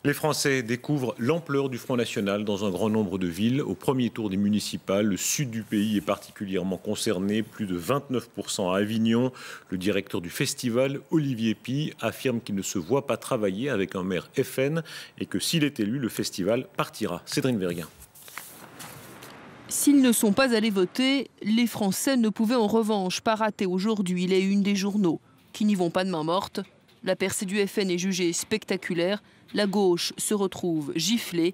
Les Français découvrent l'ampleur du Front National dans un grand nombre de villes. Au premier tour des municipales, le sud du pays est particulièrement concerné, plus de 29% à Avignon. Le directeur du festival, Olivier Py, affirme qu'il ne se voit pas travailler avec un maire FN et que s'il est élu, le festival partira. Cédrine Verguin. S'ils ne sont pas allés voter, les Français ne pouvaient en revanche pas rater aujourd'hui les unes des journaux, qui n'y vont pas de main morte. La percée du FN est jugée spectaculaire. La gauche se retrouve giflée.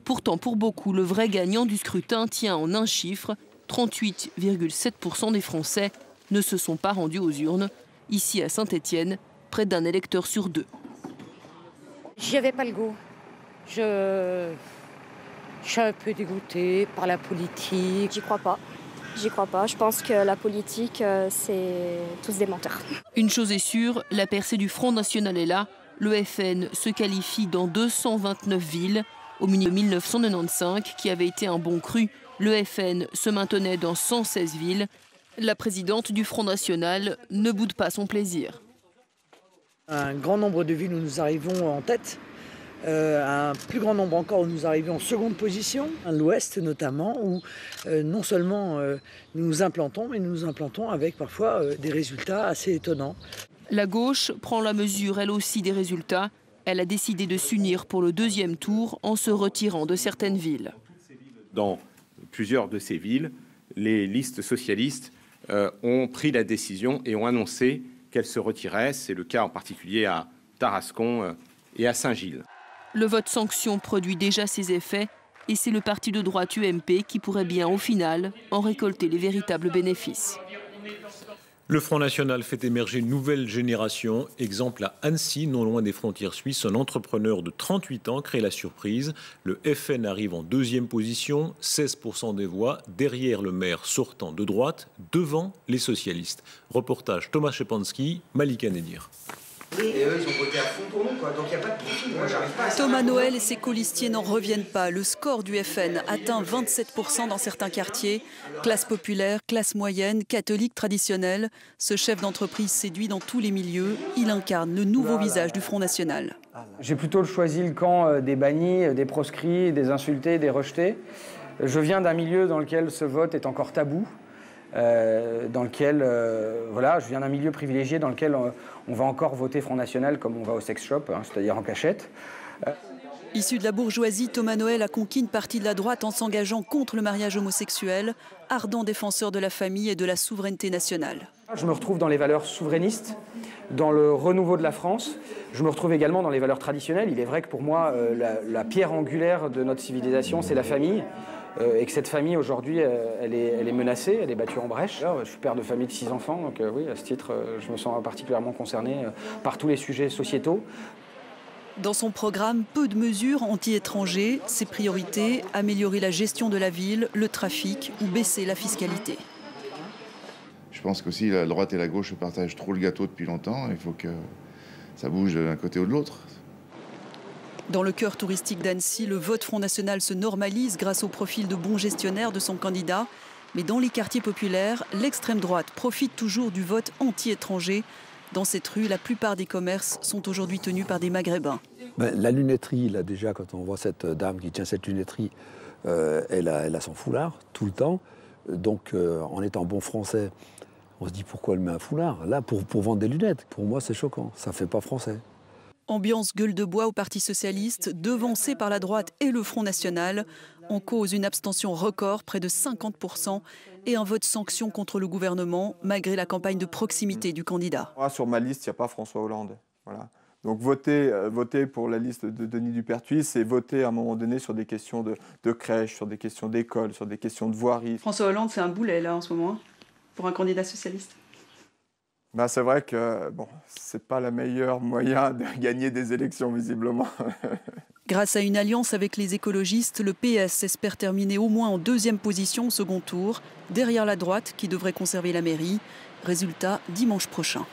Pourtant, pour beaucoup, le vrai gagnant du scrutin tient en un chiffre. 38,7% des Français ne se sont pas rendus aux urnes. Ici, à Saint-Étienne, près d'un électeur sur deux. J'y avais pas le goût. Je suis un peu dégoûtée par la politique. J'y crois pas. J'y crois pas. Je pense que la politique, c'est tous des menteurs. Une chose est sûre, la percée du Front National est là. Le FN se qualifie dans 229 villes. Au milieu de 1995, qui avait été un bon cru, le FN se maintenait dans 116 villes. La présidente du Front National ne boude pas son plaisir. Un grand nombre de villes où nous arrivons en tête. Un plus grand nombre encore où nous arrivons en seconde position, l'Ouest notamment, où non seulement nous nous implantons, mais nous nous implantons avec parfois des résultats assez étonnants. La gauche prend la mesure, elle aussi, des résultats. Elle a décidé de s'unir pour le deuxième tour en se retirant de certaines villes. Dans plusieurs de ces villes, les listes socialistes ont pris la décision et ont annoncé qu'elles se retiraient. C'est le cas en particulier à Tarascon et à Saint-Gilles. Le vote sanction produit déjà ses effets et c'est le parti de droite UMP qui pourrait bien, au final, en récolter les véritables bénéfices. Le Front National fait émerger une nouvelle génération. Exemple à Annecy, non loin des frontières suisses, un entrepreneur de 38 ans crée la surprise. Le FN arrive en deuxième position, 16% des voix, derrière le maire sortant de droite, devant les socialistes. Reportage Thomas Schepanski, Malika Nedir. Et eux, ils ont voté à fond pour nous, quoi. Donc il n'y a pas de profil. Moi, j'arrive pas à Thomas Noël et ses colistiers n'en reviennent pas. Le score du FN atteint 27% dans certains quartiers. Classe populaire, classe moyenne, catholique traditionnelle. Ce chef d'entreprise séduit dans tous les milieux. Il incarne le nouveau visage du Front National. J'ai plutôt choisi le camp des bannis, des proscrits, des insultés, des rejetés. Je viens d'un milieu dans lequel ce vote est encore tabou. Dans lequel, je viens d'un milieu privilégié dans lequel on va encore voter Front National comme on va au sex shop, c'est-à-dire en cachette. Issu de la bourgeoisie, Thomas Noël a conquis une partie de la droite en s'engageant contre le mariage homosexuel, ardent défenseur de la famille et de la souveraineté nationale. Je me retrouve dans les valeurs souverainistes, dans le renouveau de la France. Je me retrouve également dans les valeurs traditionnelles. Il est vrai que pour moi, la pierre angulaire de notre civilisation, c'est la famille. Et que cette famille, aujourd'hui, elle est menacée, elle est battue en brèche. Je suis père de famille de 6 enfants, donc oui, à ce titre, je me sens particulièrement concerné par tous les sujets sociétaux. Dans son programme, peu de mesures anti-étrangers. Ses priorités, améliorer la gestion de la ville, le trafic ou baisser la fiscalité. Je pense qu'aussi la droite et la gauche partagent trop le gâteau depuis longtemps. Il faut que ça bouge d'un côté ou de l'autre. Dans le cœur touristique d'Annecy, le vote Front National se normalise grâce au profil de bon gestionnaire de son candidat. Mais dans les quartiers populaires, l'extrême droite profite toujours du vote anti-étranger. Dans cette rue, la plupart des commerces sont aujourd'hui tenus par des Maghrébins. La lunetterie, là déjà, quand on voit cette dame qui tient cette lunetterie, elle a son foulard tout le temps. Donc, en étant bon français, on se dit pourquoi elle met un foulard. Là, pour vendre des lunettes, pour moi, c'est choquant. Ça ne fait pas français. Ambiance gueule de bois au Parti socialiste, devancé par la droite et le Front National. En cause, une abstention record, près de 50%, et un vote sanction contre le gouvernement, malgré la campagne de proximité du candidat. Moi, sur ma liste, il n'y a pas François Hollande. Voilà. Donc voter pour la liste de Denis Dupertuis, c'est voter à un moment donné sur des questions de crèche, sur des questions d'école, sur des questions de voirie. François Hollande, c'est un boulet là en ce moment, pour un candidat socialiste. C'est vrai que ce n'est pas le meilleur moyen de gagner des élections, visiblement. Grâce à une alliance avec les écologistes, le PS espère terminer au moins en deuxième position au second tour, derrière la droite qui devrait conserver la mairie. Résultat dimanche prochain.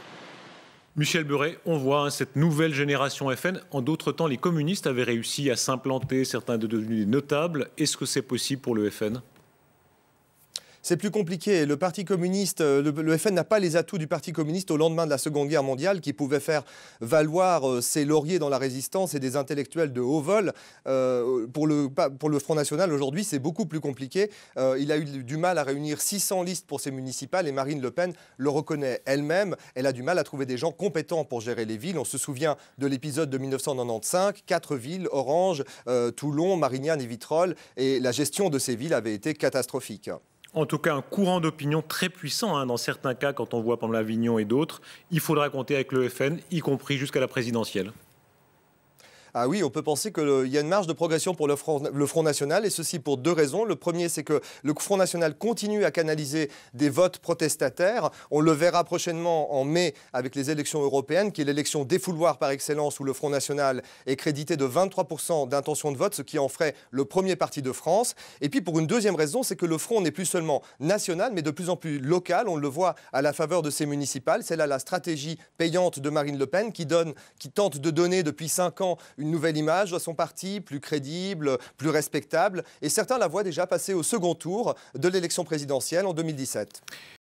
Michel Beuret, on voit cette nouvelle génération FN. En d'autres temps, les communistes avaient réussi à s'implanter, certains devenus des notables. Est-ce que c'est possible pour le FN ? C'est plus compliqué. Le Parti communiste, le FN n'a pas les atouts du Parti communiste au lendemain de la Seconde Guerre mondiale, qui pouvait faire valoir ses lauriers dans la résistance et des intellectuels de haut vol. Pour le Front National, aujourd'hui, c'est beaucoup plus compliqué. Il a eu du mal à réunir 600 listes pour ses municipales et Marine Le Pen le reconnaît elle-même. Elle a du mal à trouver des gens compétents pour gérer les villes. On se souvient de l'épisode de 1995, 4 villes, Orange, Toulon, Marignane et Vitrolles, et la gestion de ces villes avait été catastrophique. En tout cas, un courant d'opinion très puissant, dans certains cas, quand on voit pendant l'Avignon et d'autres. Il faudra compter avec le FN, y compris jusqu'à la présidentielle. Ah oui, on peut penser qu'il y a une marge de progression pour le Front National, et ceci pour 2 raisons. Le premier, c'est que le Front National continue à canaliser des votes protestataires. On le verra prochainement en mai avec les élections européennes, qui est l'élection défouloir par excellence, où le Front National est crédité de 23% d'intention de vote, ce qui en ferait le premier parti de France. Et puis pour une deuxième raison, c'est que le Front n'est plus seulement national, mais de plus en plus local. On le voit à la faveur de ces municipales. C'est là la stratégie payante de Marine Le Pen, qui tente de donner depuis 5 ans une nouvelle image de son parti, plus crédible, plus respectable. Et certains la voient déjà passer au second tour de l'élection présidentielle en 2017.